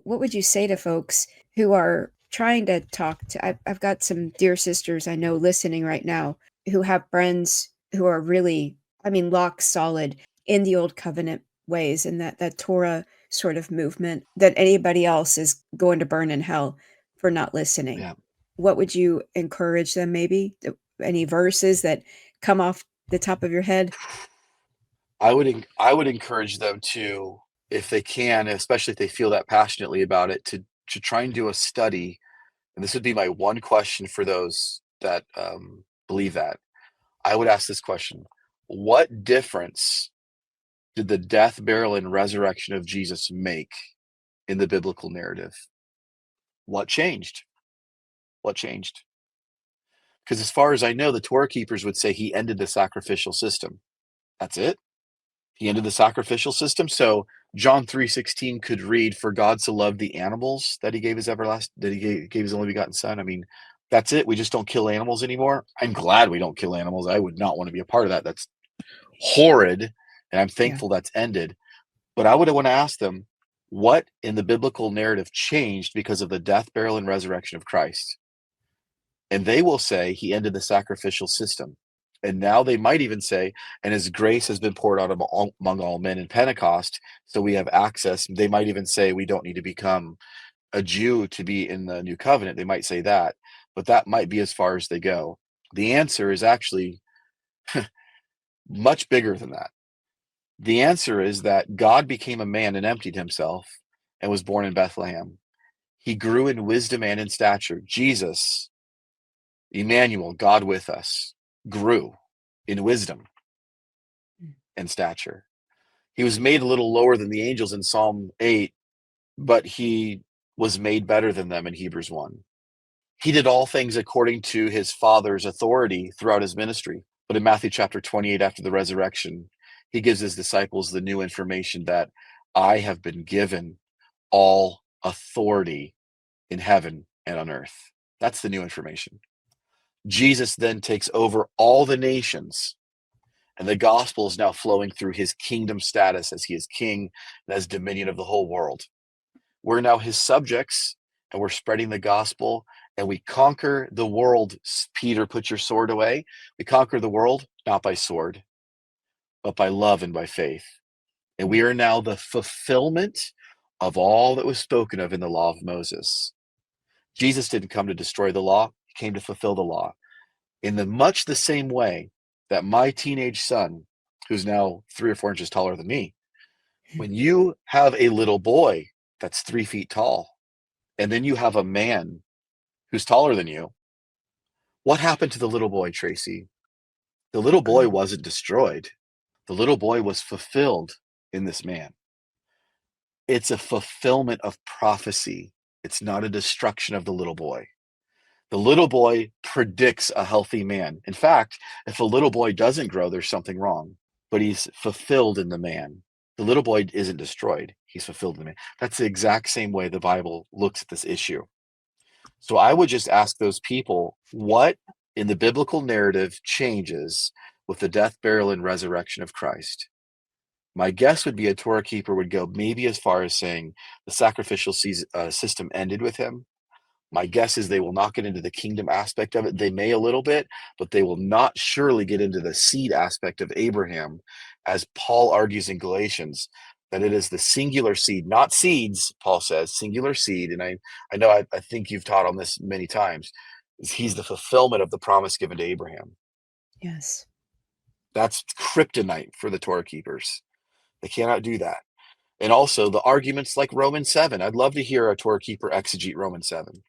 what would you say to folks who are trying to talk to? I've got some dear sisters I know listening right now who have friends who are really, I mean, lock solid in the old covenant ways and that Torah sort of movement that anybody else is going to burn in hell for not listening. Yeah. What would you encourage them, maybe? Any verses that come off the top of your head? I would encourage them to, if they can, especially if they feel that passionately about it, to try and do a study. And this would be my one question for those that believe that. I would ask this question: what difference did the death, burial, and resurrection of Jesus make in the biblical narrative? What changed? What changed? Because as far as I know, the Torah keepers would say he ended the sacrificial system. That's it. He ended the sacrificial system. So John 3:16 could read, "For God so loved the animals that he gave his gave his only begotten son." I mean, that's it. We just don't kill animals anymore. I'm glad we don't kill animals. I would not want to be a part of that. That's horrid, and I'm Yeah. thankful that's ended. But I would want to ask them, what in the biblical narrative changed because of the death, burial, and resurrection of Christ? And they will say he ended the sacrificial system. And now they might even say, and his grace has been poured out among all men in Pentecost, so we have access. They might even say we don't need to become a Jew to be in the new covenant. They might say that, but that might be as far as they go. The answer is actually much bigger than that. The answer is that God became a man and emptied himself and was born in Bethlehem. He grew in wisdom and in stature. Jesus, Emmanuel, God with us, grew in wisdom and stature. He was made a little lower than the angels in Psalm 8, but he was made better than them in Hebrews 1. He did all things according to his Father's authority throughout his ministry. But in Matthew chapter 28, after the resurrection, he gives his disciples the new information that I have been given all authority in heaven and on earth. That's the new information. Jesus then takes over all the nations, and the gospel is now flowing through his kingdom status as he is king and has dominion of the whole world. We're now his subjects, and we're spreading the gospel, and we conquer the world. Peter, put your sword away. We conquer the world not by sword, but by love and by faith. And we are now the fulfillment of all that was spoken of in the law of Moses. Jesus didn't come to destroy the law, he came to fulfill the law. In much the same way that my teenage son, who's now 3 or 4 inches taller than me, when you have a little boy that's 3 feet tall, and then you have a man who's taller than you, what happened to the little boy, Tracy? The He little boy grew. wasn't destroyed. The little boy was fulfilled in this man. It's a fulfillment of prophecy. It's not a destruction of the little boy. The little boy predicts a healthy man. In fact, if a little boy doesn't grow, there's something wrong, but he's fulfilled in the man. The little boy isn't destroyed. He's fulfilled in the man. That's the exact same way the Bible looks at this issue. So I would just ask those people, what in the biblical narrative changes with the death, burial, and resurrection of Christ? My guess would be a Torah keeper would go maybe as far as saying the sacrificial system ended with him. My guess is they will not get into the kingdom aspect of it. They may a little bit, but they will not surely get into the seed aspect of Abraham, as Paul argues in Galatians, that it is the singular seed, not seeds, Paul says, singular seed. And I know I think you've taught on this many times. He's the fulfillment of the promise given to Abraham. Yes. That's kryptonite for the Torah keepers. They cannot do that. And also the arguments like Romans 7. I'd love to hear a Torah keeper exegete Romans 7.